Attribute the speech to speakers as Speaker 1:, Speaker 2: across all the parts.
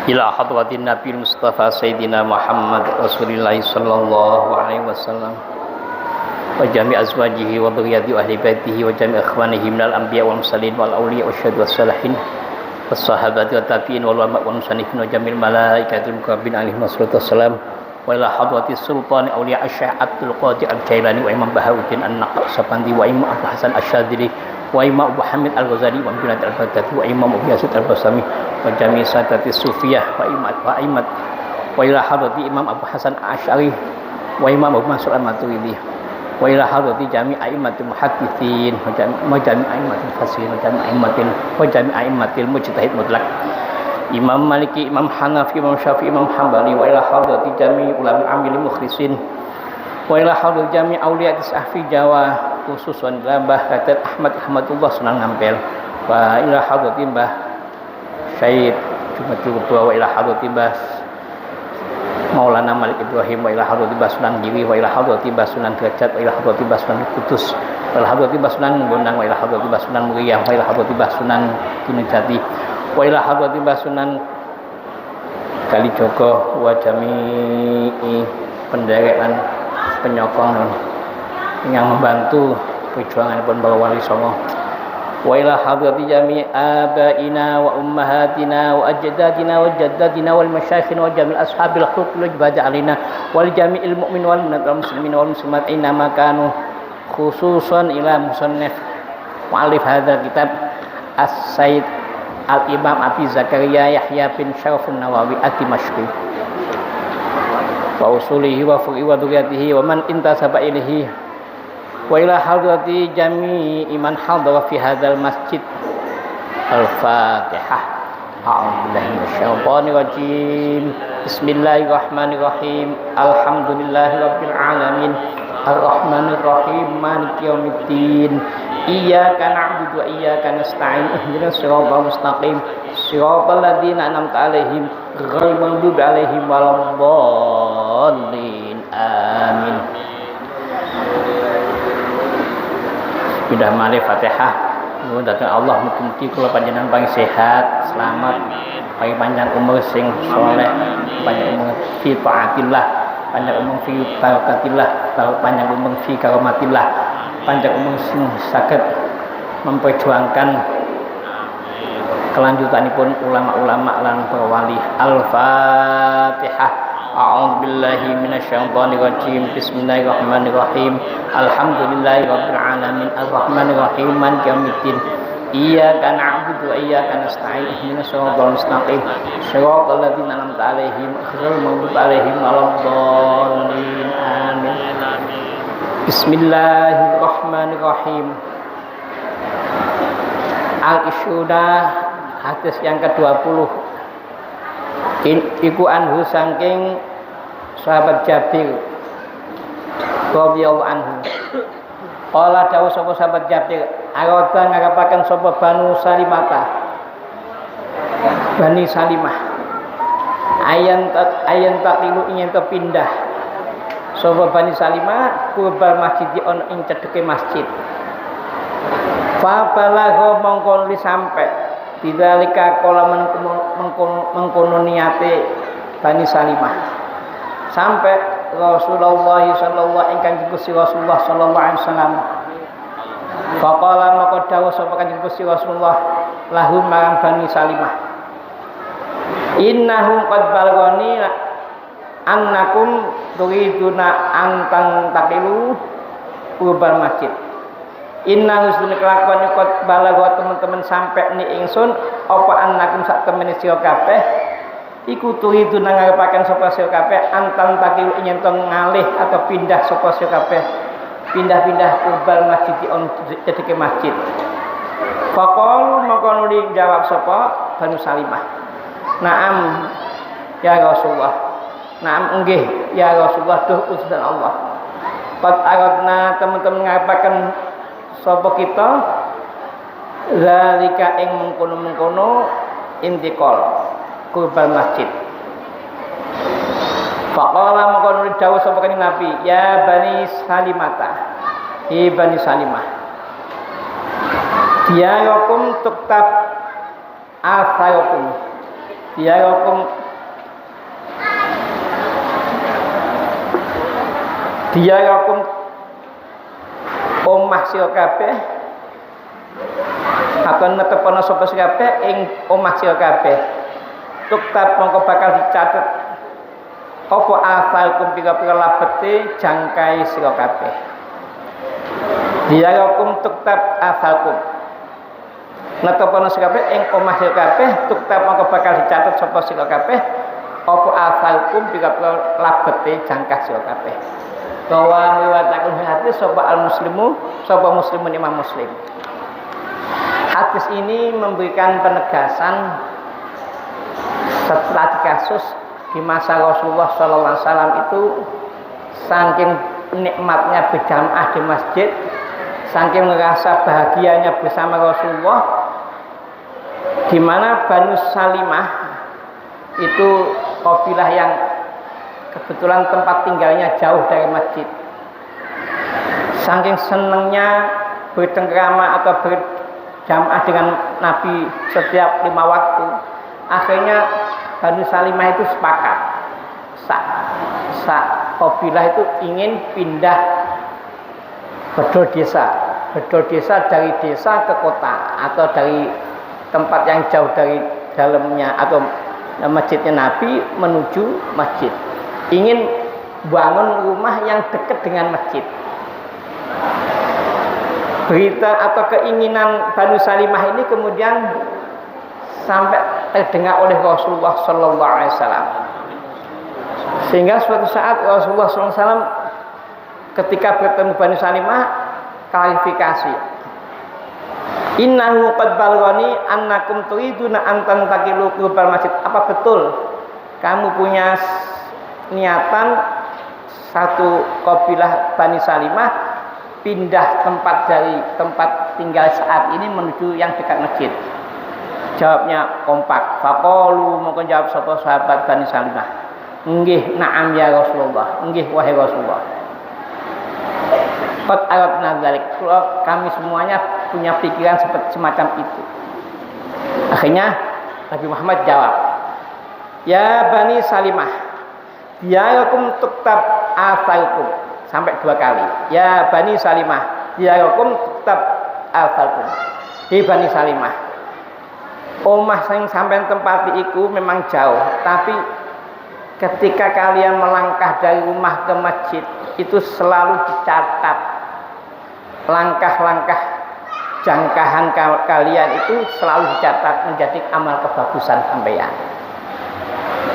Speaker 1: ila hadratin Nabi Mustafa Sayyidina Muhammad Rasulullah sallallahu alaihi wasallam wa jami' azwajihi wa dhurriyyati ahli baitihi wa jami' ikhwanihi minal anbiya wal mursalin wal awliya wasyhadu wassalihin wassahabati wa tabi'in wal ulama wal musannifin wa jami'il malaikatil muqarrabin alaihi wassalam wa ila hadratis sultan awliya asy-syekh Abdul Qadir Al-Jailani wa Imam Bahauddin An-Naqsabandi wa Imam Abu Hasan Asy-Syadzili wa Imam Abu Hamid Al-Ghazali wa Junaid Al-Baghdadi wa Imam Abu Yazid Al-Bastami wa jami' sadati sufiyah wa imat wa ila hadrati Imam Abu Hasan Asy'ari wa Imam Abu Mansur Al-Maturidi wa ila hadrati jami' a'immatil muhadditsin wa jami' a'immatil fasihin wa jami' a'immatil mujtahid mutlaq Imam Maliki, Imam Hanafi, Imam Syafi'i, Imam Hambali wa ila hadrati jami' ulama amil mukhlisin wa ila hadrati jami' auliya tis'ah fi Jawa khususan Mbah Kadir Ahmadullah Sunan Ngampel wa ila hadrati Mbah Syed Jumatul Kubra wa ila hadrati Mbah Maulana Malik Ibrahim wa ila hadrati Mbah Sunan Giri wa ila hadrati Mbah Sunan Derajat wa ila hadrati Mbah Sunan Kudus wa ila hadrati Mbah Sunan Gondang wa ila hadrati Mbah Sunan Muria wa ila hadrati Mbah Sunan Gunungjati wa ila hadrati Mbah Sunan Kalijogo wa jami'i penderekan penyokong yang membantu perjuangan pun para wali songo wa ila hadrati jami' abaina wa ummahatina wa ajdadina wa jaddatina wal masyayikhina wa jami' ashabil huquq ba'da alina wal jami'il mu'min wal mu'minat wal muslimin wal muslimat aina makanu khususan ila musannif mu'allif hadzal kitab as-sayyid al-imam Abi Zakaria Yahya bin Syarafun Nawawi ad-Dimashqi wa usulihi wa fu'i wa dhurriyyatihi wa man intasaba ilaihi wa ila hadrati jami'i man hadara fi hadzal masjid al-Fatihah a'udzu billahi minasyaitonir rajim bismillahirrahmanirrahim alhamdulillahi rabbil alamin arrahmanir rahim maliki yaumiddin iyyaka na'budu wa iyyaka nasta'in ihdinas siratal mustaqim siratal ladzina an'amta 'alaihim ghairil maghdubi 'alaihim waladdallin amin. Sudah mari Fatihah. Nuwun dhateng Allah mugi-mugi kula panjenengan paling sehat, selamat, paling panjang umur sing saleh, panjang umur fi taatillah, panjang umur fi barakatillah, panjang umur fi karomatillah, panjang umur sing saged memperjuangkan kelanjutanipun ulama-ulama lan para wali. Al-Fatihah. A'udzu billahi minasyaitonir rajim. Bismillahirrahmanirrahim. Alhamdulillahirabbil alamin arrahmanir rahim maliki yaumiddin. Iyyaka na'budu wa iyyaka nasta'in ihdinas siratal mustaqim siratal ladzina an'amta 'alaihim ghairil maghdubi 'alaihim waladdallin amin. Bismillahirrahmanirrahim. Al-Isyuda hadis yang ke-20. Iku anhu saking sahabat Jabir radhiyallahu anhu. Qala dawuh sapa sahabat Jabir, arada ngarepaken sapa Banu Salimata. Bani Salimah. Ayan taqilu ingin pindah. Sapa Bani Salimah kubal masjid on ing cedheke masjid. Fa balagha mongko li sampe bidzalika kala mengkono niate Bani Salimah sampai Rasulullah sallallahu alaihi Rasulullah sallallahu alaihi wasallam faqala maka dawuh sapa kanjeng Gusti Rasulullah lahum marang Bani Salimah innahum qad balagani annakum turiduna antang taqilu urbal masjid. Inna husnul kelakuan ikut balago teman-teman sampai ni ingsun apa annakum sak temene sira kabeh iku tuhidu nang ngarepaken sapa sira kabeh antang takilu ingin ngalih atau pindah sapa sira kabeh pindah-pindah ubal masjid on cedheke masjid. Faqal maka nuli jawab sapa Banu Salimah. Naam ya Rasulullah. Naam nggih ya Rasulullah duh utusan Allah. Qad aradna teman-teman ngarepaken sapa kita zalika ing mengkono-mengkono intiqal kubal masjid. Faqala maka dawuh sapa kanjeng Nabi ya Bani Salimata hi Bani Salimah diyakum tuktab asayakum Diyarakum omah sira kabeh akan netepana sapa sira kabeh ing omah sira kabeh tuktab mongko bakal dicatet apa afalkum pira-pira labete jangkai sira kabeh. Diyarakum tuktab afalkum netepana sira kabeh ing omah sira kabeh tuktab mongko bakal dicatet sapa sira kabeh apa afalkum pira-pira labete jangkah sira kabeh. Bahwa meriwayatkan hadis sapa al-muslimu sapa muslimun imam muslim. Hadis ini memberikan penegasan setelah kasus di masa Rasulullah SAW itu saking nikmatnya berjamaah di masjid, saking merasa bahagianya bersama Rasulullah, di mana Banu Salimah itu kabilah yang kebetulan tempat tinggalnya jauh dari masjid. Saking senangnya bercengkrama atau berjamaah dengan Nabi setiap 5 waktu, akhirnya Banu Salimah itu sepakat. Kabilah itu ingin pindah bedol desa dari desa ke kota atau dari tempat yang jauh dari dalamnya atau masjidnya Nabi menuju masjid. Ingin bangun rumah yang dekat dengan masjid. Berita atau keinginan Banu Salimah ini kemudian sampai terdengar oleh Rasulullah Sallallahu Alaihi Wasallam. Sehingga suatu saat Rasulullah Sallallahu Alaihi Wasallam ketika bertemu Banu Salimah klarifikasi. Innahu qad balghani annakum turiduna an tantaqilu qurbal masjid. Apa betul kamu punya niatan satu kabilah Bani Salimah pindah tempat dari tempat tinggal saat ini menuju yang dekat masjid? Jawabnya kompak. Faqalu mongko jawab sapa sahabat Bani Salimah, nggih na'am ya Rasulullah, nggih wahai Rasulullah. Qad aradna dzalik, kami semuanya punya pikiran seperti semacam itu. Akhirnya Nabi Muhammad jawab, ya Bani Salimah, diyarakum tuktab afalkum, sampai 2 kali. Ya Bani Salimah, diyarakum tuktab afalkum. Di Bani Salimah, omah sing sampean tempati iku memang jauh, tapi ketika kalian melangkah dari rumah ke masjid itu selalu dicatat langkah-langkah jangkahan kalian itu selalu dicatat menjadi amal kebagusan sampeyan.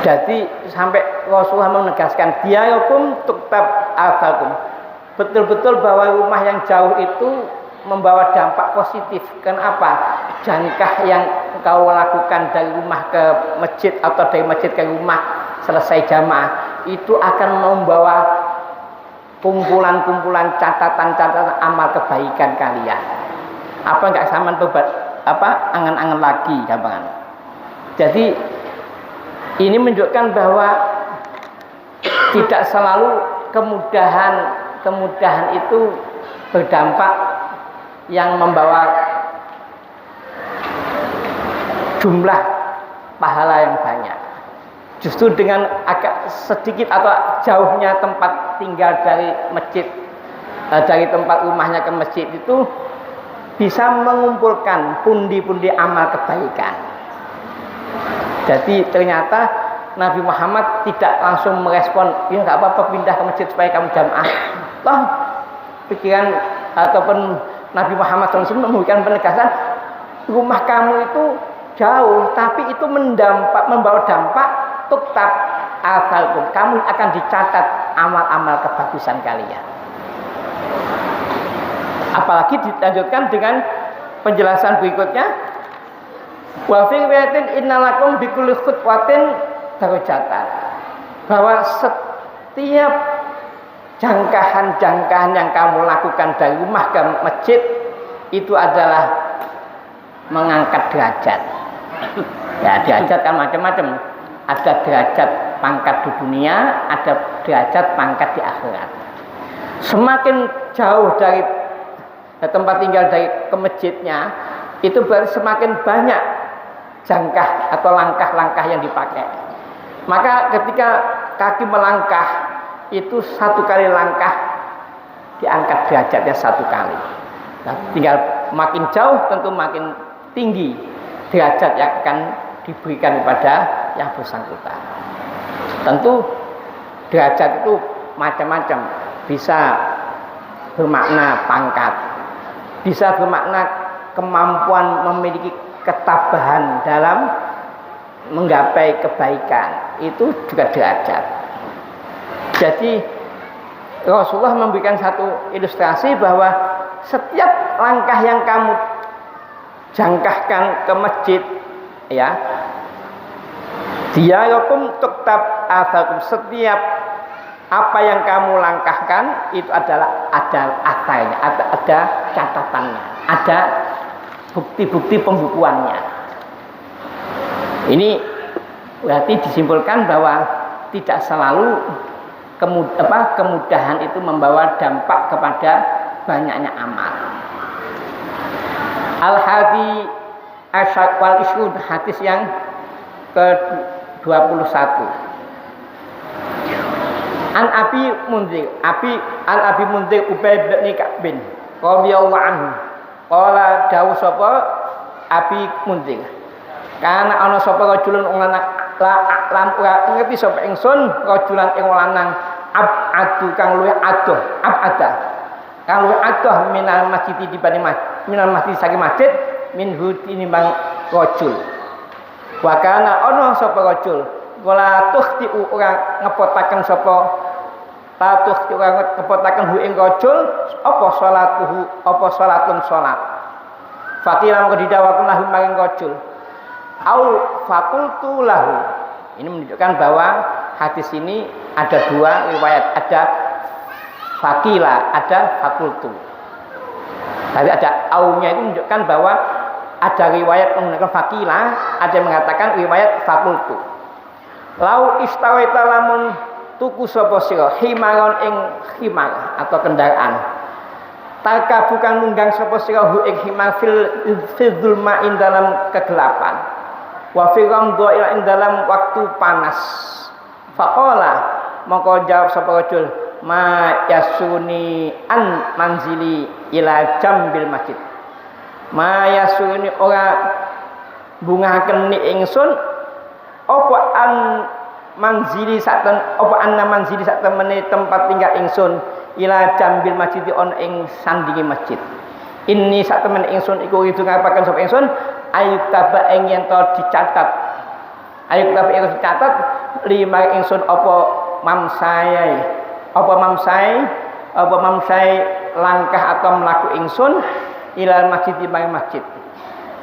Speaker 1: Jadi sampai Rasulullah menegaskan diyarakum tuktab afalkum, betul-betul bahwa rumah yang jauh itu membawa dampak positif. Kenapa? Jangkah yang kau lakukan dari rumah ke masjid atau dari masjid ke rumah selesai jamaah itu akan membawa kumpulan-kumpulan catatan-catatan amal kebaikan kalian. Apa enggak sama angan-angan lagi gampangan. Jadi ini menunjukkan bahwa tidak selalu kemudahan itu berdampak yang membawa jumlah pahala yang banyak. Justru dengan agak sedikit atau jauhnya tempat tinggal dari masjid, dari tempat rumahnya ke masjid itu bisa mengumpulkan pundi-pundi amal kebaikan. Jadi ternyata Nabi Muhammad tidak langsung merespon, ya nggak apa-apa pindah ke masjid supaya kamu jamaah. Toh pikiran ataupun Nabi Muhammad SAW memberikan penegasan, rumah kamu itu jauh, tapi itu membawa dampak tuktab afalkum. Kamu akan dicatat amal-amal kebagusan kalian. Apalagi dilanjutkan dengan penjelasan berikutnya, wa fi riwayatin innalakum bikulli khutwatin darajatan, bahwa setiap jangkahan-jangkahan yang kamu lakukan dari rumah ke masjid itu adalah mengangkat derajat. Ya, derajat kan macam-macam. Ada derajat pangkat di dunia, ada derajat pangkat di akhirat. Semakin jauh dari tempat tinggal dari ke masjidnya, itu berarti semakin banyak jangkah atau langkah-langkah yang dipakai. Maka ketika kaki melangkah itu satu kali langkah diangkat derajatnya satu kali. Nah, tinggal makin jauh tentu makin tinggi derajat yang akan diberikan kepada yang bersangkutan. Tentu derajat itu macam-macam, bisa bermakna pangkat, bisa bermakna kemampuan memiliki ketabahan dalam menggapai kebaikan, itu juga derajat. Jadi Rasulullah memberikan satu ilustrasi bahwa setiap langkah yang kamu jangkahkan ke masjid, ya, diyakum tuktab athakum, setiap apa yang kamu langkahkan itu adalah ada asainya, ada catatannya, ada bukti-bukti pembukuannya. Ini berarti disimpulkan bahwa tidak selalu kemudahan itu membawa dampak kepada banyaknya amal. Al-Hadi Asyad wal Isyud, hadis yang ke-21. An Abi Munzir Ubay bin Ka'b radhiyallahu anhu qala dawu sapa Abi Munzir, kana ana sapa rajulun lanang lam ora ngerti sapa ingsun rajulan ing lanang abadu kang luwih adoh kang luwih adoh minal masjid dibanding minal masjid saking masjid minhu tinimbang rajul. Wa kana ana sapa rajul wala tukhtiu ora ngepotaken sapa hu ing rajul apa salatuhu apa salatun salat. Fakira mengko didhawaken lahu maring rajul au fakultu lahu. Ini menunjukkan bahwa hadis ini ada dua riwayat, ada fakila, ada fakultu. Tapi ada aunya itu menunjukkan bahwa ada riwayat menggunakan fakila, ada yang mengatakan riwayat fakultu. Lau istawaita lamun tuku sapa sira himaron ing himar atau kendaraan. Taka bukan nunggang sapa sira hu ing himar fil zulma ing dalam kegelapan. Wa fi ramdha ing dalam waktu panas. Faqala maka jawab sapa rajul ma yasuni an manzili ila jambil masjid. Ma yasuni ora bungaken ni ingsun apa an manzili saten apa anna manzili saten tempat tinggal ingsun ila jambil masjid on ing sandingi masjid. Ini sak temen ingsun iku itu ngapaken sapa ingsun ayub taba ing yen to dicatat. Ayub taba ing dicatat lima ingsun apa mamsai langkah atau mlaku ingsun ila masjid di masjid.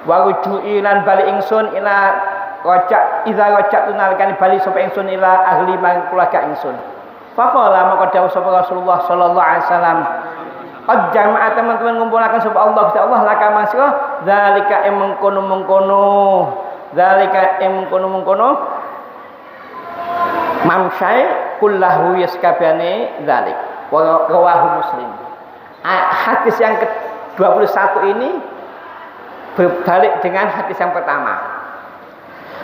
Speaker 1: Wa ruju'i lan bali ingsun ila rojak idza rojak tunalkan bali sapa ingsun ila ahli mang keluarga ingsun. Faqala maka dawuh sapa Rasulullah sallallahu alaihi wasallam qad jama'a teman-teman ngumpulaken sapa Allah Gusti Allah laka masira zalika mengkono mamsai kullahu yaskabane zalik wa rawahu Muslim. Hadis yang ke-21 ini berbalik dengan hadis yang pertama.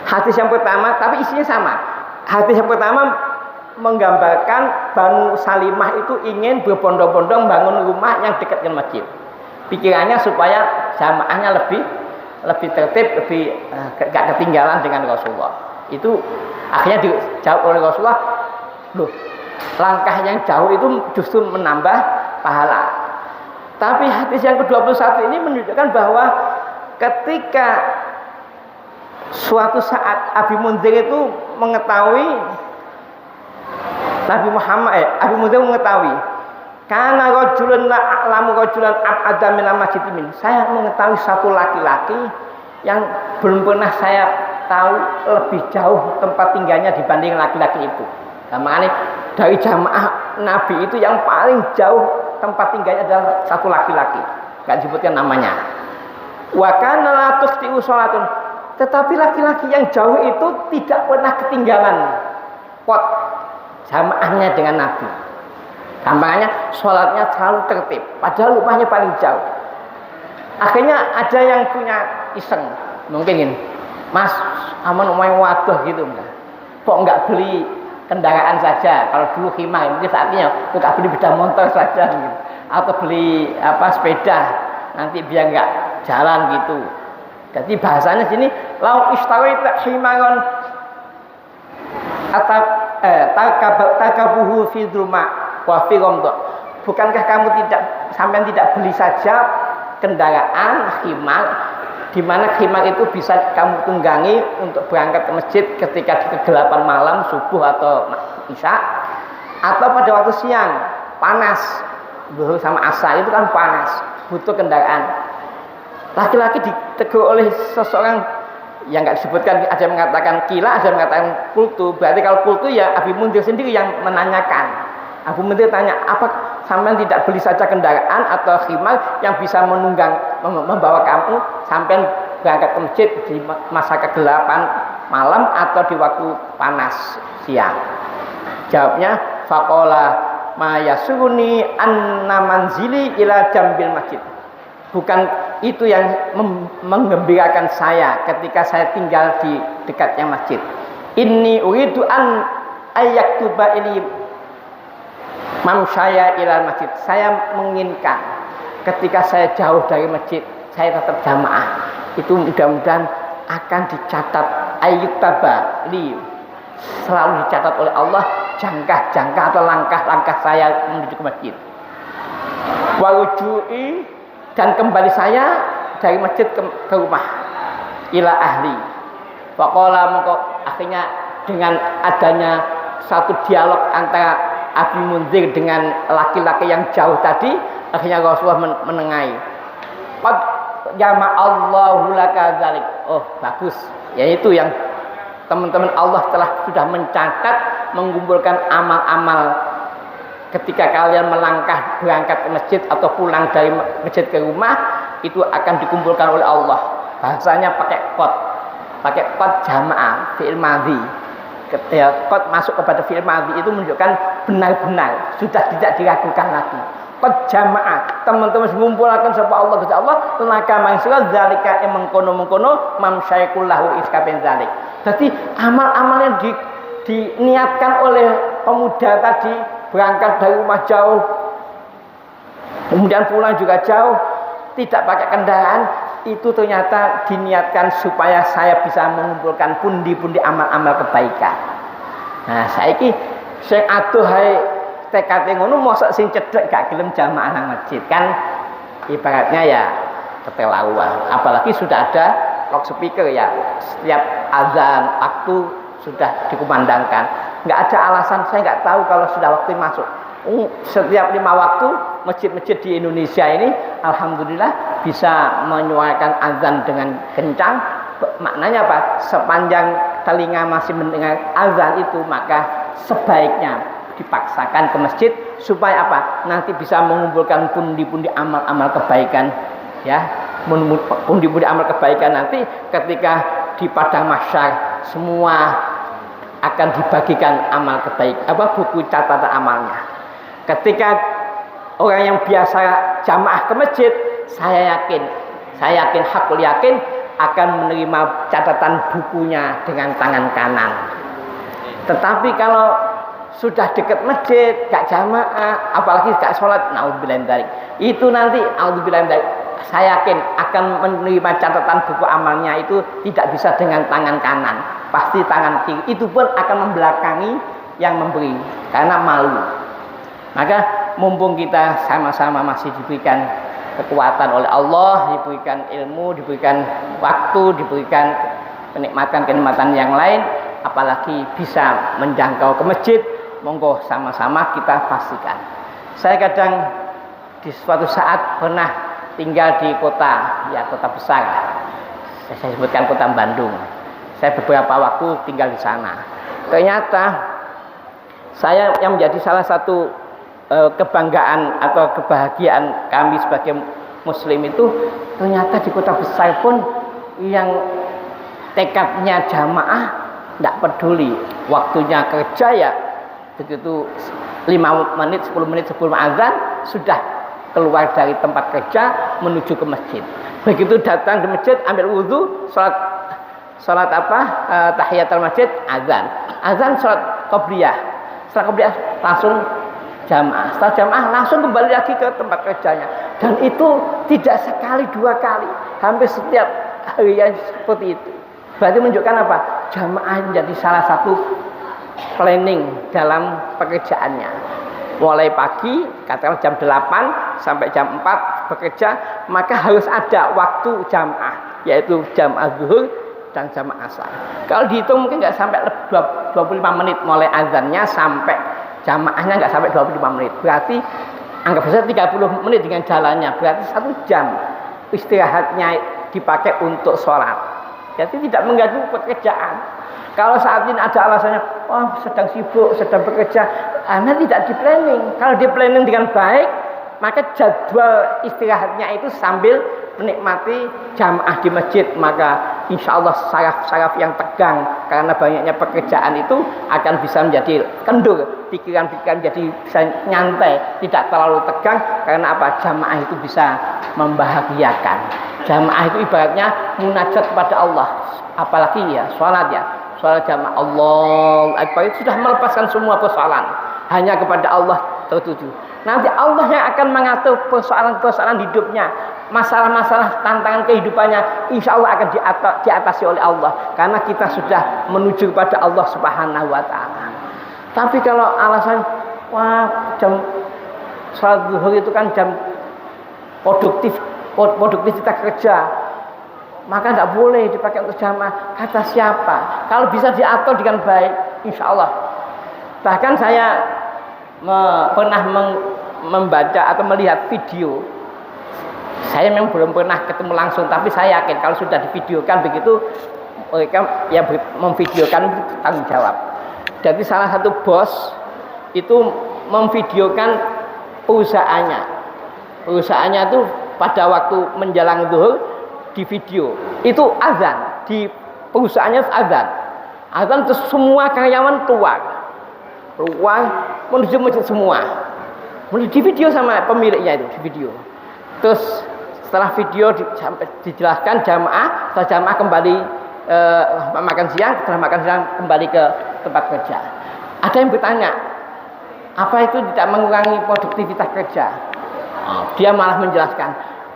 Speaker 1: Hadis yang pertama tapi isinya sama. Hadis yang pertama menggambarkan Banu Salimah itu ingin berbondong-bondong bangun rumah yang dekat dengan masjid. Pikirannya supaya jamaahnya lebih tertib, lebih gak ketinggalan dengan Rasulullah. Itu akhirnya dijawab oleh Rasulullah, loh, langkah yang jauh itu justru menambah pahala. Tapi hadis yang ke-21 ini menunjukkan bahwa ketika suatu saat Abi Munzir itu mengetahui Nabi Munzir mengetahui karena rajulun la'lamu rajulan ab'ada minal masjid min. Saya mengetahui satu laki-laki yang belum pernah saya tahu lebih jauh tempat tinggalnya dibanding laki-laki itu. Nah, makanya dari jamaah Nabi itu yang paling jauh tempat tinggalnya adalah satu laki-laki. Enggak disebutkan namanya. Wa kana la tukhti'u shalatun. Tetapi laki-laki yang jauh itu tidak pernah ketinggalan pot jamaahnya dengan Nabi. Gampangnya sholatnya selalu tertib, padahal rumahnya paling jauh. Akhirnya ada yang punya iseng, mungkin ini Mas, aman main waduh gitu enggak? Kok enggak beli kendaraan saja? Kalau dulu khimar, mungkin saatnya kok enggak beli sepeda motor saja gitu. Atau beli sepeda nanti biar enggak jalan gitu. Jadi bahasanya sini lau istawaita himaron atau takabuhu fi dzulma wa fi ghamdha. Bukankah kamu sampean tidak beli saja kendaraan khimar, di mana khimar itu bisa kamu tunggangi untuk berangkat ke masjid ketika di kegelapan malam, subuh atau isya, atau pada waktu siang panas, zuhur sama asar itu kan panas, butuh kendaraan. Laki-laki ditegur oleh seseorang yang nggak disebutkan, ada yang mengatakan kila, ada yang mengatakan kultu. Berarti kalau kultu ya Abi Mundir sendiri yang menanyakan. Abu Mundir tanya, apa sampai tidak beli saja kendaraan atau khimar yang bisa menunggang membawa kamu sampai berangkat ke masjid di masa kegelapan malam atau di waktu panas siang? Jawabnya, faqala ma yasuruni anna manzili ila jambil masjid. Bukan itu yang menggembirakan saya ketika saya tinggal di dekatnya masjid. Inni uridu an ayyaktuba ini mamsyaya ila masjid. Saya menginginkan ketika saya jauh dari masjid, saya tetap jamaah. Itu mudah-mudahan akan dicatat ayyuktaba li, selalu dicatat oleh Allah jangkah-jangkah atau langkah-langkah saya menuju ke masjid. Warujui, dan kembali saya dari masjid ke rumah ila ahli. Faqala, mongko akhirnya dengan adanya satu dialog antara Abi Munzir dengan laki-laki yang jauh tadi, akhirnya Rasulullah menengahi. Qad jama'allahu laka dzalik. Oh, bagus. Yaitu yang teman-teman Allah sudah mencatat, mengumpulkan amal-amal ketika kalian melangkah berangkat ke masjid atau pulang dari masjid ke rumah, itu akan dikumpulkan oleh Allah. Bahasanya pakai qad jamaah fi'il madhi. Ketika qad masuk kepada fi'il madhi itu menunjukkan benar-benar sudah tidak diragukan lagi. Qad jamaah, teman-teman mengumpulkan sapa Allah kepada Allah, tenaga mangsira zalika mengkono-mengkono mamsyaikul lahu iskaben zalik. Jadi amal-amal yang diniatkan oleh pemuda tadi, berangkat dari rumah jauh, kemudian pulang juga jauh, tidak pakai kendaraan, itu ternyata diniatkan supaya saya bisa mengumpulkan pundi-pundi amal-amal kebaikan. Nah, saiki sing aduh hae tekate ngono mosok sing cedhek gak gelem jamaah nang masjid, kan ibaratnya ya keterlaluan. Apalagi sudah ada loudspeaker ya, setiap azan waktu sudah dikumandangkan. Nggak ada alasan, saya nggak tahu kalau sudah waktu masuk. Setiap 5 waktu masjid-masjid di Indonesia ini alhamdulillah bisa menyuarakan azan dengan kencang. Maknanya apa? Sepanjang telinga masih mendengar azan itu, maka sebaiknya dipaksakan ke masjid supaya apa? Nanti bisa mengumpulkan pundi-pundi amal-amal kebaikan, ya. Pundi-pundi amal kebaikan nanti ketika di padang mahsyar semua akan dibagikan amal buku catatan amalnya. Ketika orang yang biasa jamaah ke masjid, saya yakin hakul yakin akan menerima catatan bukunya dengan tangan kanan. Tetapi kalau sudah dekat masjid, gak jamaah, apalagi gak sholat, naudzubillah dzalik, itu nanti naudzubillah dzalik, saya yakin akan menerima catatan buku amalnya itu tidak bisa dengan tangan kanan, pasti tangan kiri. Itu pun akan membelakangi yang memberi karena malu. Maka mumpung kita sama-sama masih diberikan kekuatan oleh Allah, diberikan ilmu, diberikan waktu, diberikan kenikmatan-kenikmatan yang lain, apalagi bisa menjangkau ke masjid, monggo sama-sama kita pastikan. Saya kadang di suatu saat pernah tinggal di kota besar. Saya sebutkan kota Bandung. Saya beberapa waktu tinggal di sana. Ternyata saya yang menjadi salah satu kebanggaan atau kebahagiaan kami sebagai muslim itu, ternyata di kota besar pun yang tekadnya jamaah, tidak peduli waktunya kerja ya begitu 5 menit 10 menit sebelum azan sudah keluar dari tempat kerja menuju ke masjid. Begitu datang ke masjid, ambil wudhu, Salat apa? Tahiyatul masjid, azan. Azan salat qabliyah. Setelah qabliyah langsung jamaah. Setelah jamaah langsung kembali lagi ke tempat kerjanya. Dan itu tidak sekali dua kali, hampir setiap hari yang seperti itu. Berarti menunjukkan apa? Jamaah menjadi salah satu planning dalam pekerjaannya. Mulai pagi, katakanlah jam 8 sampai jam 4 bekerja, maka harus ada waktu jamaah, yaitu jamaah zuhur dan jamaah asar. Kalau dihitung mungkin nggak sampai 25 menit mulai azannya sampai jamaahnya, nggak sampai 25 menit. Berarti anggap saja 30 menit dengan jalannya, berarti 1 jam istirahatnya dipakai untuk sholat. Jadi tidak mengganggu pekerjaan. Kalau saat ini ada alasannya, oh sedang sibuk, sedang bekerja, Anda tidak di planning. Kalau di planning dengan baik, maka jadwal istirahatnya itu sambil menikmati jamaah di masjid, maka insya Allah saraf-saraf yang tegang karena banyaknya pekerjaan itu akan bisa menjadi kendur, pikiran-pikiran jadi bisa nyantai, tidak terlalu tegang. Karena apa? Jamaah itu bisa membahagiakan. Jamaah itu ibaratnya munajat kepada Allah, apalagi ya sholat ya. Sholat jamaah Allahu Akbar itu sudah melepaskan semua persoalan, hanya kepada Allah tertuju. Nanti Allah yang akan mengatur persoalan-persoalan hidupnya, masalah-masalah tantangan kehidupannya, insya Allah akan diatasi oleh Allah, karena kita sudah menuju kepada Allah Subhanahu wa Ta'ala. Tapi kalau alasan, wah jam sholat zuhur itu kan jam produktivitas kerja, maka tidak boleh dipakai untuk jamaah. Kata siapa? Kalau bisa diatur dengan baik, insya Allah. Bahkan saya pernah membaca atau melihat video. Saya memang belum pernah ketemu langsung, tapi saya yakin kalau sudah divideokan begitu, mereka yang memvideokan itu tanggung jawab. Jadi salah satu bos itu memvideokan perusahaannya. Perusahaannya itu pada waktu menjelang zuhur di video itu azan, di perusahaannya azan terus semua karyawan keluar menuju masjid semua, di video sama pemiliknya itu di video. Terus setelah video dijelaskan jamaah, setelah jamaah kembali makan siang, setelah makan siang kembali ke tempat kerja. Ada yang bertanya, apa itu tidak mengurangi produktivitas kerja? Dia malah menjelaskan,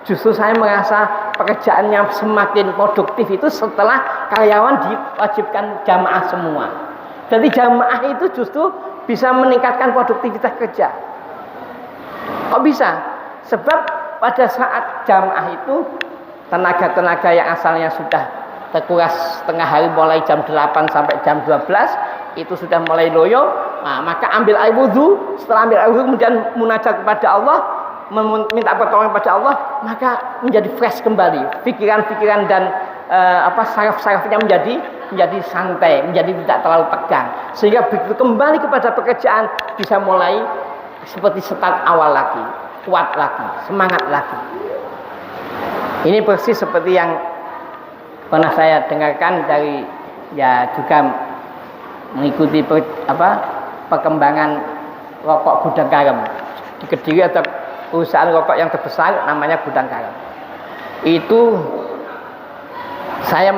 Speaker 1: justru saya merasa pekerjaannya semakin produktif itu setelah karyawan diwajibkan jamaah semua. Jadi jamaah itu justru bisa meningkatkan produktivitas kerja. Kok bisa? Sebab pada saat jamaah itu tenaga-tenaga yang asalnya sudah terkuras setengah hari mulai jam 8 sampai jam 12 itu sudah mulai loyo. Nah, maka ambil air wudhu, setelah ambil air wudhu kemudian munajat kepada Allah, meminta pertolongan pada Allah, maka menjadi fresh kembali pikiran-pikiran dan saraf-sarafnya menjadi santai, menjadi tidak terlalu tegang, sehingga begitu kembali kepada pekerjaan bisa mulai seperti start awal lagi, kuat lagi, semangat lagi. Ini persis seperti yang pernah saya dengarkan dari juga mengikuti perkembangan rokok Gudang Garam di Kediri. Atau perusahaan rokok yang terbesar namanya Gudang Garam. Itu saya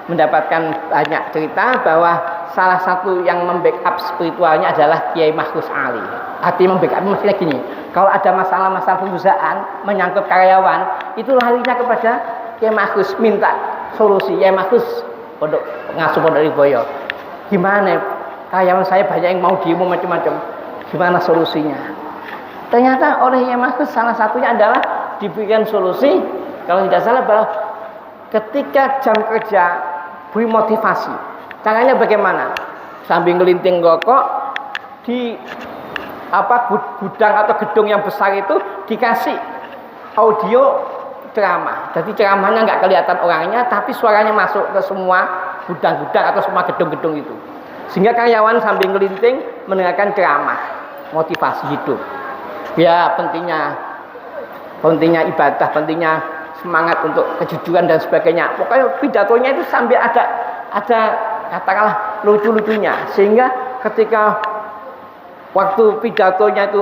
Speaker 1: mendapatkan banyak cerita bahwa salah satu yang membackup spiritualnya adalah Kiai Makhrus Ali. Artinya membackup maksudnya gini, kalau ada masalah-masalah perusahaan menyangkut karyawan, itu larinya kepada Kiai Makhrus minta solusi. Kiai Makhrus pengasuh Pondok Riboyo, gimana karyawan saya banyak yang mau demo macam-macam, gimana solusinya? Ternyata oleh Kiai Makhrus salah satunya adalah diberikan solusi, kalau tidak salah bahwa ketika jam kerja beri motivasi. Caranya bagaimana? Sambil ngelinting rokok di gudang atau gedung yang besar itu dikasih audio ceramah. Jadi ceramahnya nggak kelihatan orangnya, tapi suaranya masuk ke semua gudang-gudang atau semua gedung-gedung itu. Sehingga karyawan sambil ngelinting mendengarkan ceramah, motivasi hidup. Ya pentingnya ibadah, pentingnya semangat untuk kejujuran dan sebagainya. Pokoknya pidatonya itu sambil ada katakanlah lucu-lucunya, sehingga ketika waktu pidatonya itu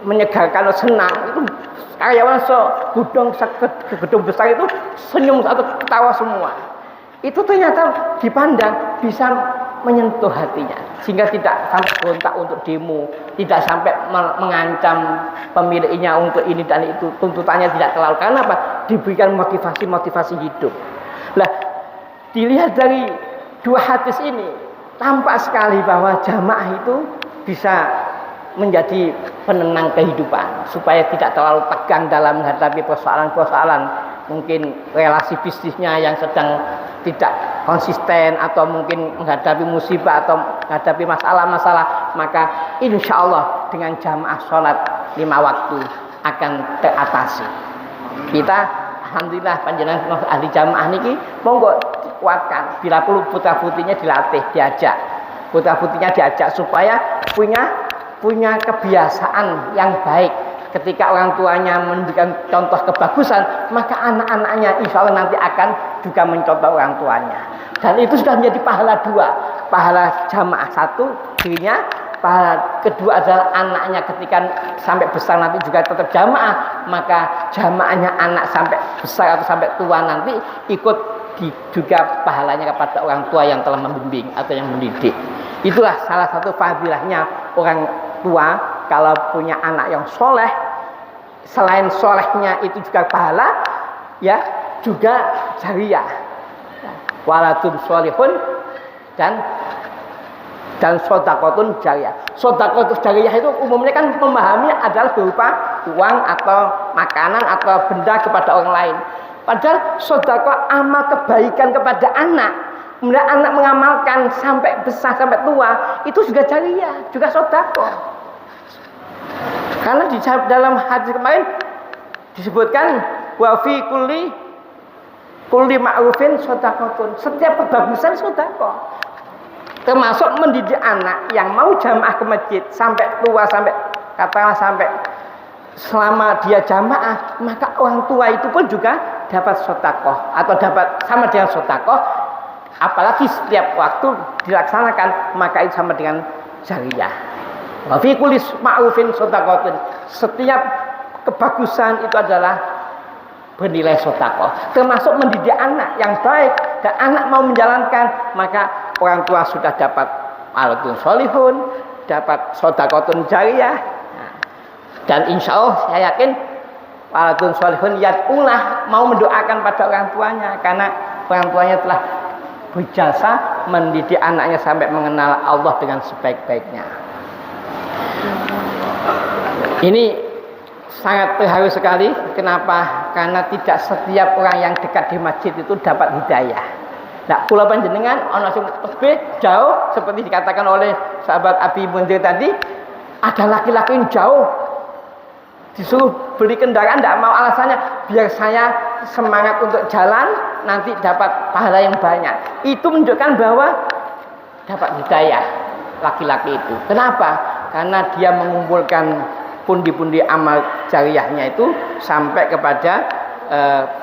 Speaker 1: menyegarkan, senang. Itu karyawan gedung besar itu senyum atau ketawa semua. Itu ternyata dipandang bisa menyentuh hatinya, sehingga tidak sampai berontak untuk demo, tidak sampai mengancam pemiliknya untuk ini dan itu. Tuntutannya tidak terlalu, karena apa? Diberikan motivasi hidup. Lah, dilihat dari dua hadis ini, tampak sekali bahwa jamaah itu bisa menjadi penenang kehidupan, supaya tidak terlalu tegang dalam menghadapi persoalan-persoalan, mungkin relasi bisnisnya yang sedang tidak konsisten, atau mungkin menghadapi musibah atau menghadapi masalah-masalah. Maka insya Allah dengan jamaah sholat 5 waktu akan teratasi. Kita alhamdulillah panjenengan ahli jamaah niki monggo kuatkan, bila perlu putra putrinya dilatih, diajak putra putrinya diajak supaya punya kebiasaan yang baik. Ketika orang tuanya memberikan contoh kebagusan, maka anak-anaknya insya Allah nanti akan juga mencontoh orang tuanya. Dan itu sudah menjadi pahala dua. Pahala jamaah satu dirinya, pahala kedua adalah anaknya ketika sampai besar nanti juga tetap jamaah. Maka jamaahnya anak sampai besar atau sampai tua nanti ikut juga pahalanya kepada orang tua yang telah membimbing atau yang mendidik. Itulah salah satu fadilahnya orang tua. Kalau punya anak yang soleh, selain solehnya itu juga pahala, ya juga jariyah, waladun solihun dan sodakotun jariyah. Sodakotun jariyah itu umumnya kan memahami adalah berupa uang atau makanan atau benda kepada orang lain. Padahal sodakoh amal kebaikan kepada anak, kemudian anak mengamalkan sampai besar sampai tua, itu juga jariyah, juga sodakoh. Karena di dalam hadis kemarin disebutkan wa fi kulli ma'rufin shadaqatun. Setiap kebagusan sedekah. Termasuk mendidik anak yang mau jamaah ke masjid sampai tua, sampai katakanlah sampai selama dia jamaah, maka orang tua itu pun juga dapat sedekah atau dapat sama dengan sedekah. Apalagi setiap waktu dilaksanakan, maka itu sama dengan jariyah. Wa fi kulli ma'rufin shadaqatun. Setiap kebagusan itu adalah bernilai sedekah. Termasuk mendidik anak yang baik dan anak mau menjalankan, maka orang tua sudah dapat waladun sholihun, dapat sedekatun jariyah. Dan insya Allah saya yakin waladun sholihun yad'ulah, mau mendoakan pada orang tuanya, karena orang tuanya telah berjasa mendidik anaknya sampai mengenal Allah dengan sebaik-baiknya. Ini sangat terharu sekali. Kenapa? Karena tidak setiap orang yang dekat di masjid itu dapat hidayah. Nah, kula panjenengan ana sing lebih jauh, seperti dikatakan oleh sahabat Abi Munzir tadi, ada laki-laki yang jauh disuruh beli kendaraan, tidak mau, alasannya biar saya semangat untuk jalan, nanti dapat pahala yang banyak. Itu menunjukkan bahwa dapat hidayah laki-laki itu. Kenapa? Karena dia mengumpulkan pundi-pundi amal jariyahnya itu sampai kepada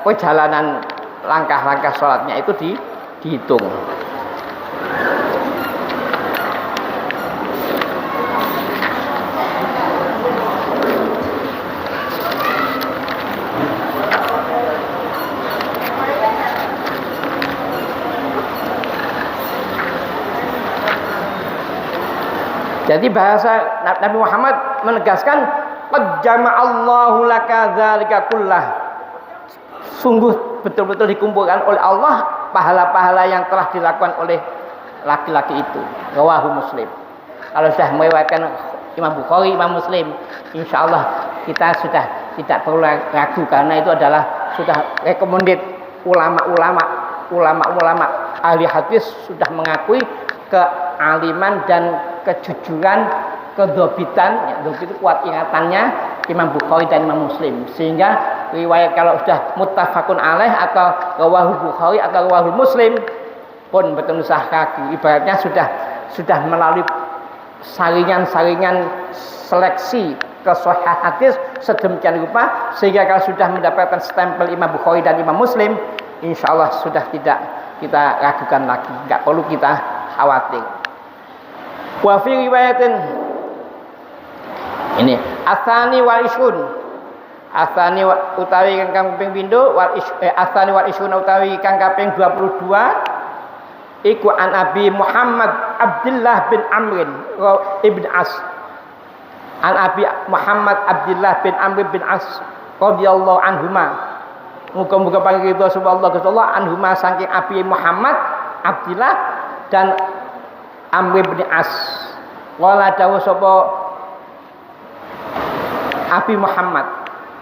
Speaker 1: perjalanan langkah-langkah sholatnya itu dihitung. Jadi bahasa Nabi Muhammad menegaskan qad jama'allahu laka dzalika kullah. Sungguh betul-betul dikumpulkan oleh Allah pahala-pahala yang telah dilakukan oleh laki-laki itu. Rawahu Muslim. Kalau sudah meriwayatkan Imam Bukhari, Imam Muslim, insyaallah kita sudah tidak perlu ragu, karena itu adalah sudah recommended ulama-ulama ahli hadis sudah mengakui kealiman dan kejujuran, kedobitan, ya, itu kuat ingatannya Imam Bukhari dan Imam Muslim, sehingga riwayat kalau sudah muttafaqun alaih atau rawahu Bukhari atau rawahu Muslim pun betul sah kaki, ibaratnya sudah melalui saringan seleksi kesahihan hadis sedemikian rupa, sehingga kalau sudah mendapatkan stempel Imam Bukhari dan Imam Muslim, insyaallah sudah tidak kita ragukan lagi, nggak perlu kita khawatir. Wa fi riwayatin Ini asani wal isun. Asani utawi kang kaping pindho asani wal isun utawi kang kaping 22 iku an Abi Muhammad Abdullah bin Amr ibn As. An Abi Muhammad Abdullah bin Amr bin As radhiyallahu anhuma. Muga-muga pangridho sapa Allah Gusti Allah anhuma saking Abi Muhammad Abdullah dan Amr bin As. Qala dawuh sapa Abi Muhammad.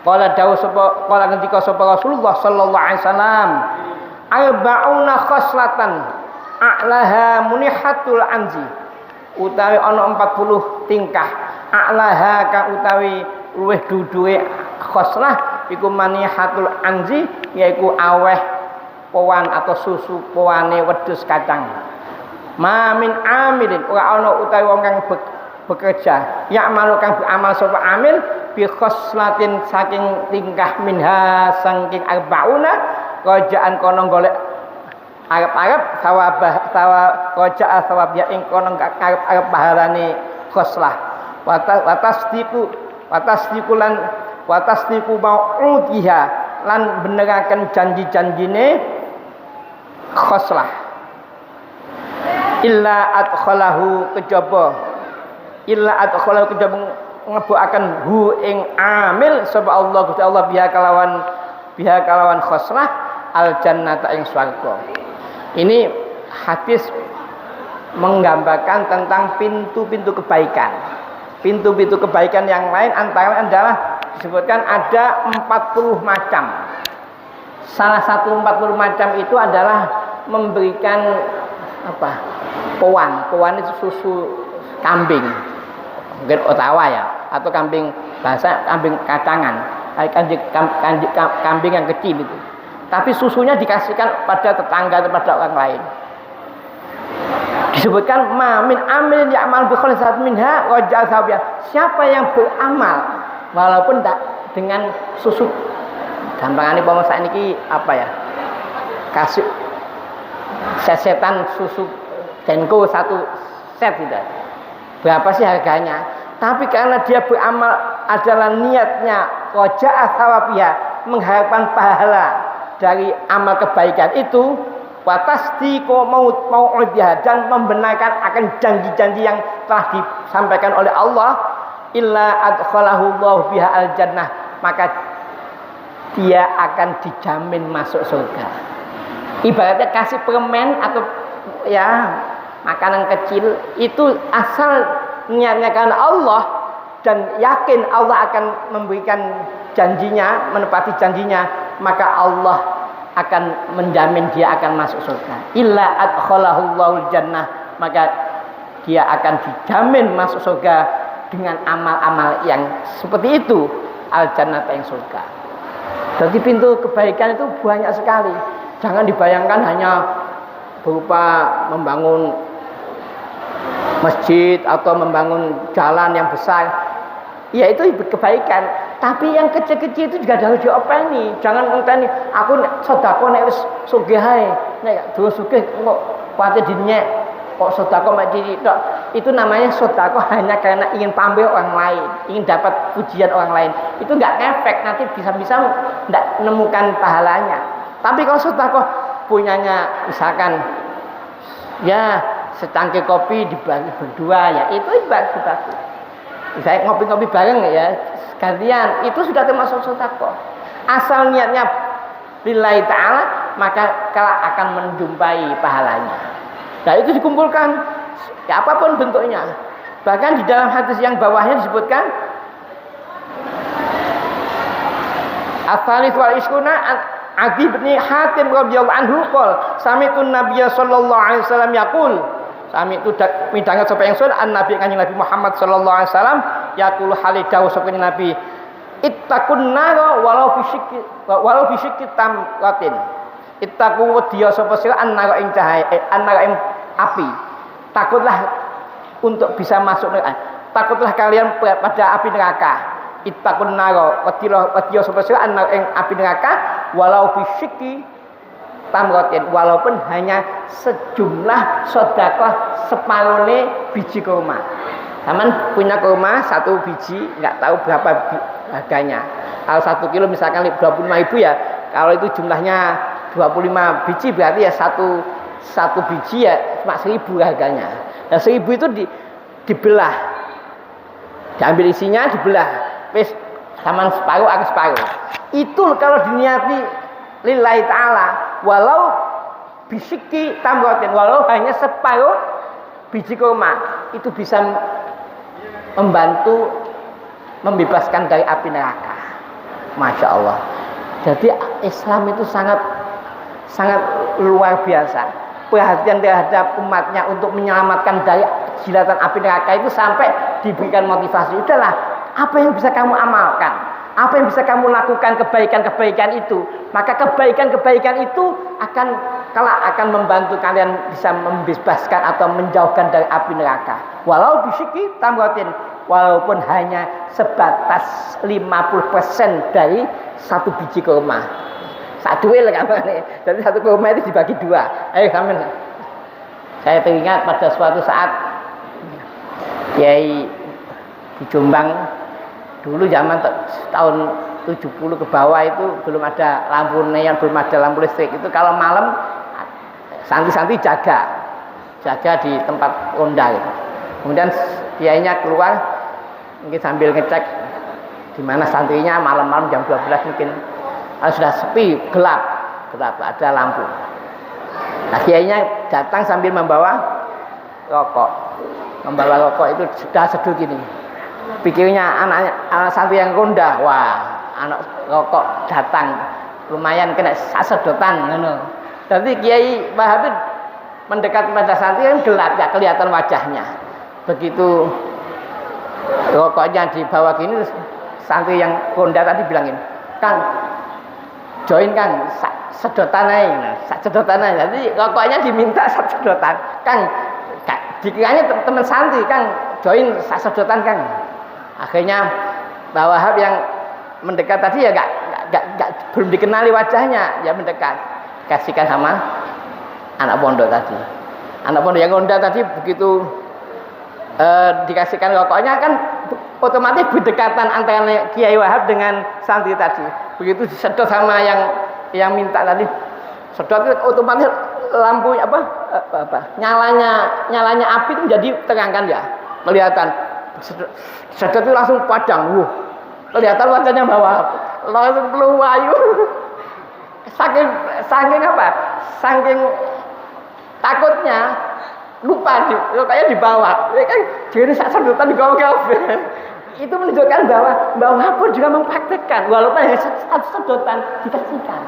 Speaker 1: Qala dawuh sapa qala ngendika sapa Rasulullah sallallahu alaihi wasallam arba'una khoslatan a'laha munihatul anzi. Utawi ana 40 tingkah a'laha kang utawi luwih duduhe khoslah iku manihatul anzi yaiku aweh powan atau susu powane wedhus kacang. Ma min amilin ora ana utawi wong kang bekerja ya malu kang beramal sapa amil bi khoslatin saking tingkah minha saking arbauna rajaan kono golek arep-arep rajaa sawab ya ing kono arep pahalane khoslah watasdiku mau'udhiha lan beneraken janji-janjine khoslah illa adkhalahu kejaba ngebokaken hu ing amil sapa Allah Gusti Allah biha kalawan khoslah al jannata ing swarga. Ini hadis menggambarkan tentang pintu-pintu kebaikan. Pintu-pintu kebaikan yang lain antara adalah disebutkan ada 40 macam. Salah satu 40 macam itu adalah memberikan apa? Powan itu susu kambing. Mungkin otawa ya, atau kambing bahasa kambing kacangan. Kambing yang kecil itu. Tapi susunya dikasihkan pada tetangga atau pada orang lain. Disebutkan ma min amilin ya'mal bi khalisat minha wa ja'al. Siapa yang beramal walaupun tak dengan susu gampangane umpama sakniki apa ya? Kasih sesetan susu Denko 1 set gitu. Berapa sih harganya? Tapi karena dia beramal adalah niatnya roja'a thawabiha, mengharapkan pahala dari amal kebaikan itu, watasdiqu mau'udhiha dan membenarkan akan janji-janji yang telah disampaikan oleh Allah, illa adkhalahu Allah biha al-jannah, maka dia akan dijamin masuk surga. Ibaratnya kasih permen atau ya makanan kecil itu asal niatnya karena Allah dan yakin Allah akan memberikan janjinya, menepati janjinya, maka Allah akan menjamin dia akan masuk surga. Illa adkhalahu Allahul jannah, maka dia akan dijamin masuk surga dengan amal-amal yang seperti itu, al jannah yang surga. Jadi pintu kebaikan itu banyak sekali. Jangan dibayangkan hanya berupa membangun masjid atau membangun jalan yang besar. Ya itu kebaikan. Tapi yang kecil-kecil itu juga harus diopeni. Jangan ngenteni aku sedekah nek wis sugih ae. Nek durung sugih kok pate dinyek. Kok sedekah mek ditok. Itu namanya sedekah hanya karena ingin pamer orang lain, ingin dapat pujian orang lain. Itu enggak ngefek, nanti bisa-bisa enggak menemukan pahalanya. Tapi kalau sedekah punyanya misalkan ya secangkir kopi dibagi berdua, ya itu bagus. Saya ngopi-ngopi bareng ya, gantian, itu sudah termasuk sedekah. Asal niatnya lillahi ta'ala, maka kelak akan menjumpai pahalanya. Nah itu dikumpulkan, ya apapun bentuknya. Bahkan di dalam hadis yang bawahnya disebutkan As-Salis wal Iskuna Adi bin Hatim radhiyallahu anhu qol sami'tu Nabiyya sallallahu alaihi wasallam yaqul. Sami itu midanget sapa ingsun Nabi Kanjeng Nabi Muhammad sallallahu alaihi wasallam yaqul halidawu sapa Nabi ittaqun nar walau bisyikki tamratin. Ittaqu wedya sapa sira an-nar ing cahaya an-nar ing api. Takutlah untuk bisa masuk neraka. Takutlah kalian pada api neraka. Ittaqun nar wedya sapa sira an-nar ing api neraka walau bisyikki tamratin, walaupun hanya sejumlah sedekah separone biji kurma.
Speaker 2: Taman punya kurma 1 biji, nggak tahu berapa harganya. Kalau 1 kilo misalkan 25.000 ya, kalau itu jumlahnya 25 biji berarti ya satu biji ya cuma 1.000 harganya. Nah 1.000 itu dibelah, diambil isinya dibelah, wis taman separuh aku separuh. Itu kalau diniati lillahi ta'ala, walau bisiki tamrotin, walau hanya separuh biji kurma, itu bisa membantu membebaskan dari api neraka. Masya Allah. Jadi Islam itu sangat luar biasa. Perhatian terhadap umatnya untuk menyelamatkan dari jilatan api neraka itu sampai diberikan motivasi. Udahlah, apa yang bisa kamu amalkan, apa yang bisa kamu lakukan, kebaikan-kebaikan itu, maka kebaikan-kebaikan itu akan membantu kalian bisa membebaskan atau menjauhkan dari api neraka. Walau bisiki tamrotin, walaupun hanya sebatas 50% dari 1 biji kurma. Satu wel kamane. Jadi 1 kurma itu dibagi 2. Ayo kamen. Saya teringat pada suatu saat Kiai di Jombang dulu zaman tahun 70 ke bawah itu belum ada lampu neon, belum ada lampu listrik. Itu kalau malam santri-santri jaga di tempat ronda gitu. Kemudian kiainya keluar mungkin sambil ngecek di mana santrinya, malam-malam jam 12 mungkin sudah sepi, gelap ada lampu. Nah kiainya datang sambil membawa rokok itu sudah seduh gini. Pikirnya anak santri yang ronda, wah anak rokok datang lumayan kena sasedotan ngono. Jadi Kiai Wahab mendekat pada santri kan gelap ya, kelihatan wajahnya. Begitu rokoknya dibawa gini, santri yang ronda tadi bilangin, "Kang, join Kang, sedotan aja." Jadi rokoknya diminta sedotan. Kang, dikiranya teman santri, Kang, join sedotan Kang. Akhirnya Pak Wahab yang mendekat tadi ya belum dikenali wajahnya, ya mendekat, kasihkan sama anak pondok tadi. Anak pondok yang ronda tadi begitu dikasihkan rokoknya kan otomatis berdekatan antara Kiai Wahab dengan santri tadi. Begitu disedot sama yang minta tadi, sedot itu otomatis lampu nyalanya api itu jadi terangkan ya, kelihatan. Sedot itu langsung padang, kelihatan wajahnya bawah, langsung peluwayu. Saking takutnya lupa kayak di bawah. Ya kan jadi sedotan di bawah. Itu menunjukkan bahwa pun juga mempraktekkan walaupun hanya satu sedotan dikasihkan.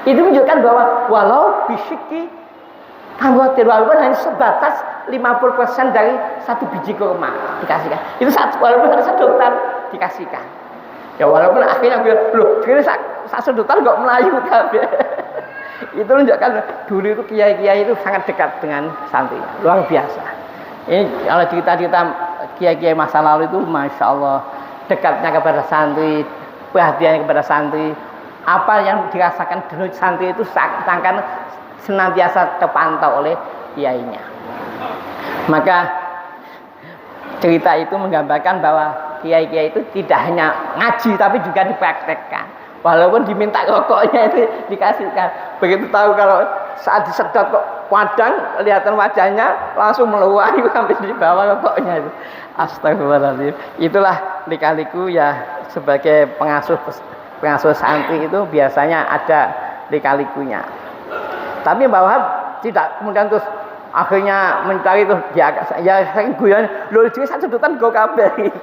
Speaker 2: Itu menunjukkan bahwa walau bisiki tamrotin, walaupun hanya sebatas 50% dari 1 biji kurma dikasihkan. Itu walaupun hanya sedotan dikasihkan. Ya walaupun akhirnya loh, jadi sedotan kok melayu kabeh. Itu menunjukkan dulu itu kiai-kiai itu sangat dekat dengan santri, luar biasa. Ini kalau cerita-cerita kiai-kiai masa lalu itu masya Allah dekatnya kepada santri, perhatiannya kepada santri, apa yang dirasakan dulu santri itu seakan senantiasa terpantau oleh kiainya. Maka cerita itu menggambarkan bahwa kiai-kiai itu tidak hanya ngaji tapi juga dipraktekkan. Walaupun diminta rokoknya itu dikasihkan. Begitu tahu kalau saat disedot kok padang, kelihatan wajahnya langsung meluai sampai di bawah rokoknya itu. Astagfirullahaladzim. Itulah lika-liku ya sebagai pengasuh santri itu biasanya ada lika-likunya. Tapi bahwa tidak kemudian terus akhirnya mencari tuh ya guyon lho jadi sedotan go kabeh gitu.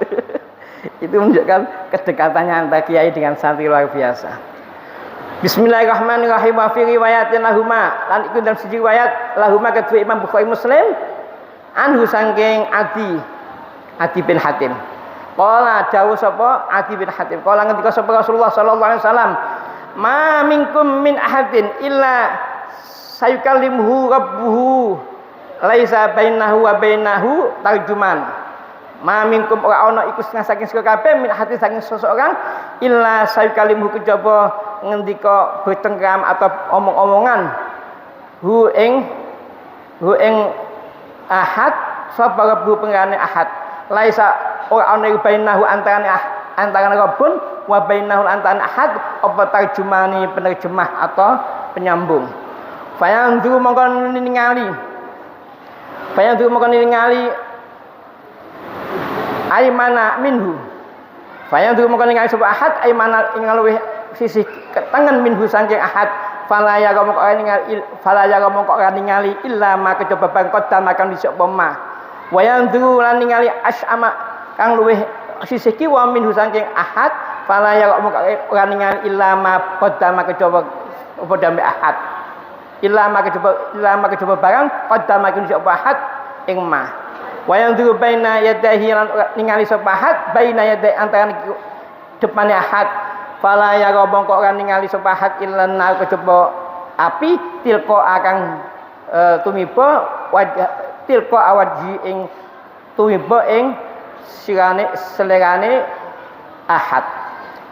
Speaker 2: Itu menunjukkan kedekatannya antara kiai dengan santri luar biasa. Bismillahirrahmanirrahim. Wa fi riwayatin lahuma, lan iku dalam siji riwayat lahuma kedua Imam Bukhari Muslim anhu saking Adi bin Hatim. Qala dawuh sapa Adi bin Hatim, qala ngendika sapa Rasulullah sallallahu alaihi wasallam, "Ma minkum min ahadin illa sayukallimuhu rabbuhu laisa bainahu wa bainahu tarjuman." Ma minkum ora ana iku saking sira kabeh min hati saking seseorang illa sayukallimuhu kejaba ngendika bertengkram atau omong-omongan hu ing ahad sapa rabbu pengarane ahad laisa ora ana bainahu antara rabbun wa bainahu antara ahad apa tarjumani penerjemah atau penyambung. Fayandu mongkon ningali aimana minhu. Fayandu mongkon ningali sapa ahad aimana ing luwih sisi ketangan minhu saking ahad. Fala ya mongko ningali illa ma kejaba bangkot damakan disik pema. Wayandu lan ningali as'ama kang luwih sisi kiwa minhu saking ahad. Fala ya mongko ningali illa ma qaddama kejaba apa dambe ahad. Illa ma kejaba barang qaddama disik ahad ing ma. Wayandu baina yadahi lan ningali sapa ahad baina yadai antara depane ahad. Fala ya mongko ora ningali sapa hak illan nar kejaba api tilqa akang tumiba wajah tilqa awaji ing tumiba ing selerane ahad.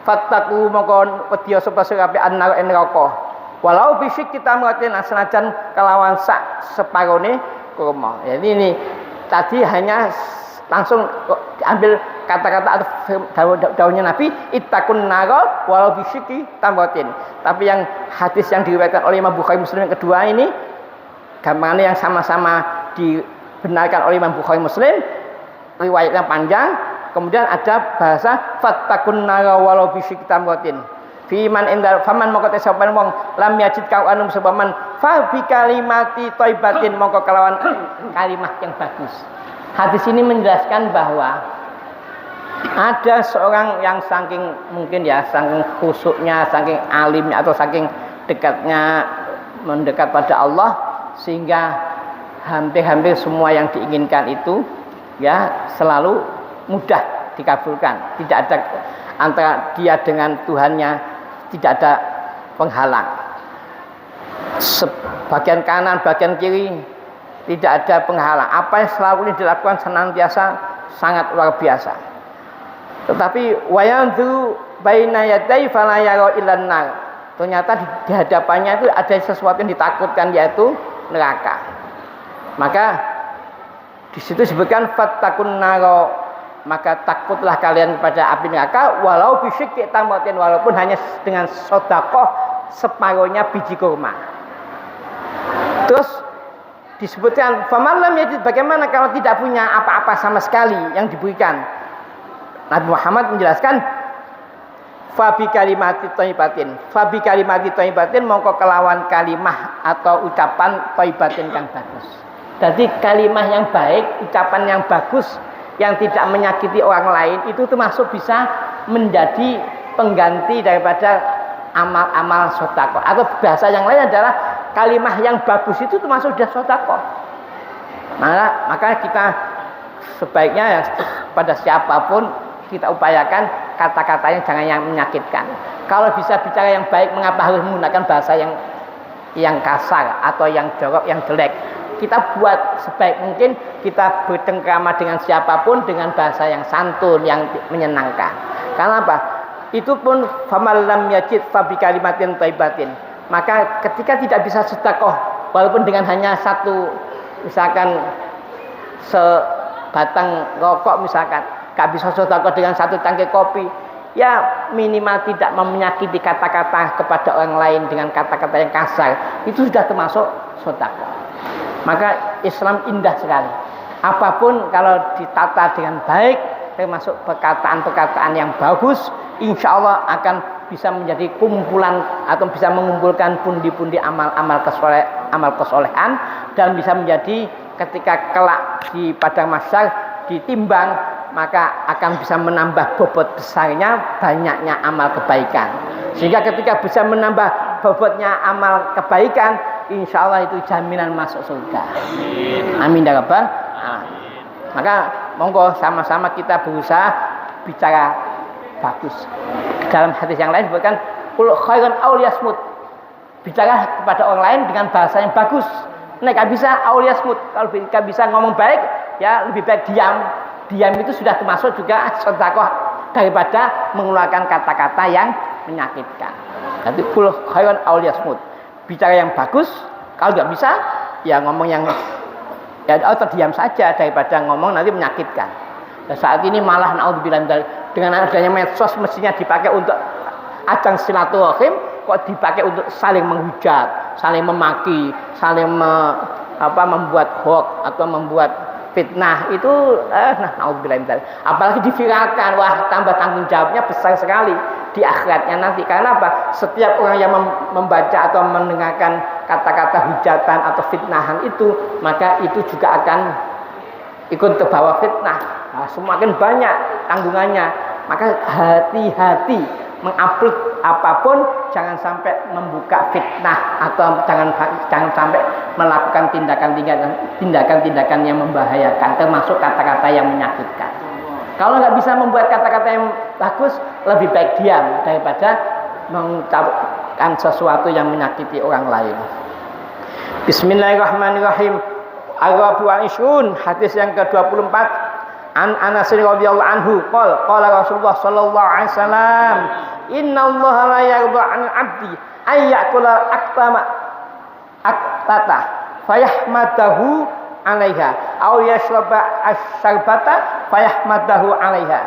Speaker 2: Fattaku mongko wedya sapa sira annar ing neraka. Walau bisik kita mengerti senajan kelawan sak separone kurma. Jadi ini tadi hanya langsung ambil kata-kata atau daunnya Nabi ittaqun nara walau bisyiki tamratin. Tapi yang hadis yang diriwayatkan oleh Imam Bukhari Muslim yang kedua ini gambarnya yang sama-sama dibenarkan oleh Imam Bukhari Muslim, riwayatnya panjang, kemudian ada bahasa fattaqun nara walau bisyiki tamratin. Fiman indal faman mongko tesapan wong lam yajid kau anum sebaman fa bi kalimati thaibatin mongko kelawan kalimat yang bagus. Hadis ini menjelaskan bahwa ada seorang yang saking mungkin ya saking khusyuknya, saking alimnya atau saking dekatnya mendekat pada Allah sehingga hampir-hampir semua yang diinginkan itu ya selalu mudah dikabulkan. Tidak ada antara dia dengan Tuhannya tidak ada penghalang. Bagian kanan, bagian kiri tidak ada penghalang. Apa yang selalu ini dilakukan senantiasa sangat luar biasa. Tetapi wayanzu baina yadai fala yara illan nar. Ternyata di hadapannya itu ada sesuatu yang ditakutkan yaitu neraka. Maka di situ disebutkan fattaqun naro, maka takutlah kalian kepada api neraka walau bisyikki tamratin, walaupun hanya dengan sedekah separuhnya biji kurma. Terus disebutkan faman lam yajid, bagaimana kalau tidak punya apa-apa sama sekali yang diberikan. Nabi Muhammad menjelaskan fabi kalimati thayyibatin mongko kelawan kalimah atau ucapan thayyibatin kang bagus. Jadi kalimah yang baik, ucapan yang bagus yang tidak menyakiti orang lain itu termasuk bisa menjadi pengganti daripada amal-amal sedekah. Atau bahasa yang lain adalah kalimah yang bagus itu termasuk sudah sedekah. Maka kita sebaiknya ya, pada siapapun kita upayakan kata-katanya jangan yang menyakitkan. Kalau bisa bicara yang baik, mengapa harus menggunakan bahasa yang kasar atau yang jorok, yang jelek? Kita buat sebaik mungkin kita bercengkrama dengan siapapun dengan bahasa yang santun, yang menyenangkan. Karena apa? Itu pun faman lam yajid fabi kalimatin thayyibatin. Maka ketika tidak bisa sedekah walaupun dengan hanya satu misalkan sebatang rokok misalkan, gak bisa sedekah dengan satu cangkir kopi, ya minimal tidak menyakiti kata-kata kepada orang lain dengan kata-kata yang kasar, itu sudah termasuk sedekah. Maka Islam indah sekali. Apapun kalau ditata dengan baik, termasuk perkataan-perkataan yang bagus, insya Allah akan bisa menjadi kumpulan atau bisa mengumpulkan pundi-pundi amal kesolehan, dan bisa menjadi ketika kelak di padang mahsyar ditimbang, maka akan bisa menambah bobot besarnya banyaknya amal kebaikan. Sehingga ketika bisa menambah bobotnya amal kebaikan, insya Allah itu jaminan masuk surga. Amin ya rabbal alamin. Maka monggo sama-sama kita berusaha bicara bagus. Dalam hadis yang lain disebutkan qul khairan aw liyasmut. Bicara kepada orang lain dengan bahasa yang bagus. Nek bisa aw liyasmut. Kalau bisa ngomong baik, ya lebih baik diam. Diam itu sudah termasuk juga sedekah daripada mengeluarkan kata-kata yang menyakitkan. Jadi qul khairan aw liyasmut. Bicara yang bagus. Kalau nggak bisa, ya ngomong yang ya atau diam saja daripada ngomong nanti menyakitkan. Dan saat ini malah naudzubillah dengan adanya medsos mestinya dipakai untuk ajang silaturahim, kok dipakai untuk saling menghujat, saling memaki, saling membuat hoax atau membuat fitnah itu naudzubillah. Apalagi diviralkan, wah tambah tanggung jawabnya besar sekali di akhiratnya nanti. Karena apa? Setiap orang yang membaca atau mendengarkan kata-kata hujatan atau fitnahan itu, maka itu juga akan ikut terbawa fitnah. Nah, semakin banyak tanggungannya, maka hati-hati mengupload apapun, jangan sampai membuka fitnah atau jangan sampai melakukan tindakan-tindakan yang membahayakan, termasuk kata-kata yang menyakitkan. Kalau nggak bisa membuat kata-kata yang bagus, lebih baik diam daripada mengucapkan sesuatu yang menyakiti orang lain. Bismillahirrahmanirrahim. Ar-Rabi'u Ishun, hadis yang ke-24. An Anas radhiyallahu anhu qala Rasulullah sallallahu alaihi wasallam, innallaha la yarda 'anil 'abdi ay ya'kula aktata fayahmadahu 'alaiha aw yashraba asy-syarbata fayahmadahu 'alaiha.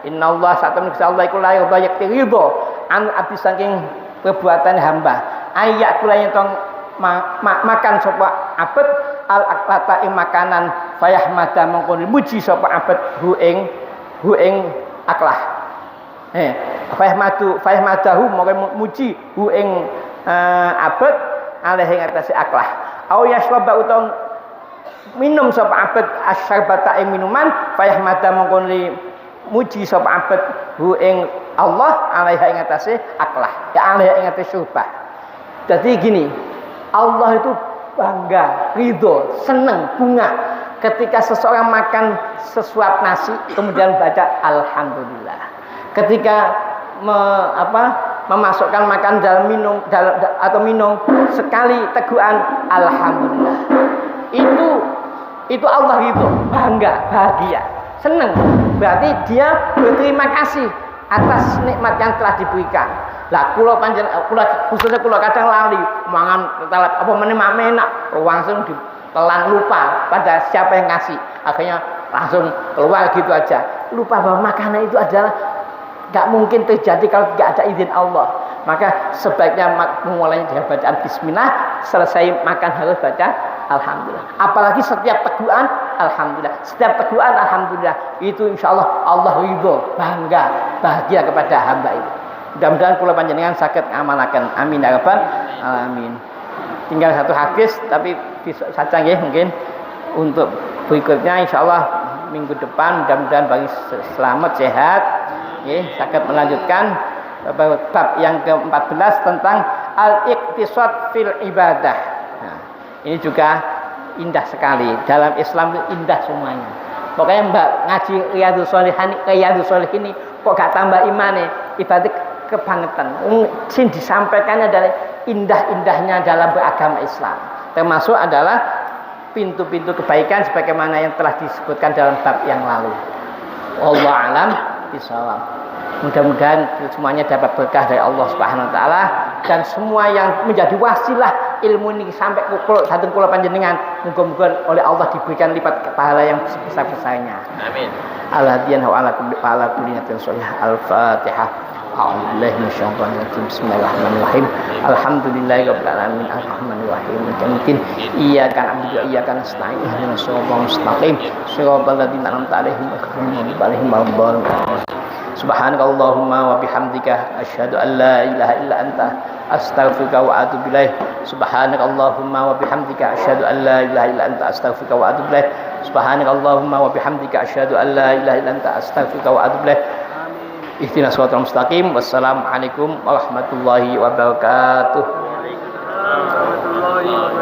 Speaker 2: Innallaha satun Allah iku la yarda yaktiridho an 'abdi saking perbuatan hamba ay ya'kula yang makan sapa abet al aklata ing makanan fayahmada mongko muji sapa abet hu ing aklah fayahmadahu mongko muji hu ing abet alih ing atase aklah au yasroba utawa minum sapa abet asyarbata ing minuman fayahmada mongko muji sapa abet hu ing Allah alih ing atase aklah ya alih ing atase syurbah. Jadi gini, Allah itu bangga, ridho, senang, bunga ketika seseorang makan sesuap nasi kemudian baca alhamdulillah. Ketika memasukkan makan dalam minum sekali teguhan alhamdulillah. Itu Allah ridho, bangga, bahagia, senang. Berarti dia berterima kasih atas nikmat yang telah diberikan. Lah khususnya kula kadang lali mangan apa meneh enak langsung ditelan lupa pada siapa yang ngasih, akhirnya langsung keluar gitu aja, lupa bahwa makanan itu adalah gak mungkin terjadi kalau tidak ada izin Allah. Maka sebaiknya memulainya dengan bacaan bismillah, selesai makan harus baca alhamdulillah. Apalagi setiap teguhan alhamdulillah, setiap teguhan alhamdulillah, itu insyaallah Allah ridho, bangga, bahagia kepada hamba itu. Mudah-mudahan kula panjenengan saged ngamalaken. Amin ya rabbal alamin. Tinggal satu hadis tapi besok saja nggih mungkin. Untuk berikutnya insyaallah minggu depan mudah-mudahan bagi selamat sehat nggih saged melanjutkan bab yang ke-14 tentang al-iqtisad fil ibadah. Nah, ini juga indah sekali. Dalam Islam itu indah semuanya. Pokoknya Mbak ngaji Riyadhus Shalihin ini kok gak tambah imane, ibadah kebangetan. Yang disampaikan adalah indah-indahnya dalam beragama Islam. Termasuk adalah pintu-pintu kebaikan sebagaimana yang telah disebutkan dalam bab yang lalu. Wallahu a'lam bishawab. Mudah-mudahan semuanya dapat berkah dari Allah Subhanahu wa taala dan semua yang menjadi wasilah ilmu ini sampai satu kula panjenengan muga-muga oleh Allah diberikan lipat pahala yang sebesar-besarnya. Amin. Al-hadiyan wa ala kulli niyatin sholihah. Al-Fatihah. A'udzubillahi minasyaitonir rajim. Bismillahirrahmanirrahim. Alhamdulillahirabbil alamin arrahmanirrahim. Mungkin iyyaka na'budu wa iyyaka nasta'in. Ihdinas siratal mustaqim. Siratal ladzina an'amta 'alaihim ghairil maghdubi 'alaihim. Subhanakallahumma wa bihamdika asyhadu an la ilaha illa anta astaghfiruka wa atubu ilaik. Subhanakallahumma wa bihamdika asyhadu an la ilaha illa anta astaghfiruka wa atubu ilaik. Subhanakallahumma wa bihamdika asyhadu an la ilaha illa anta astaghfiruka wa atubu ilaik. Ihdinas shiratal mustaqim. Wassalamualaikum warahmatullahi wabarakatuh. Waalaikumsalam warahmatullahi wabarakatuh.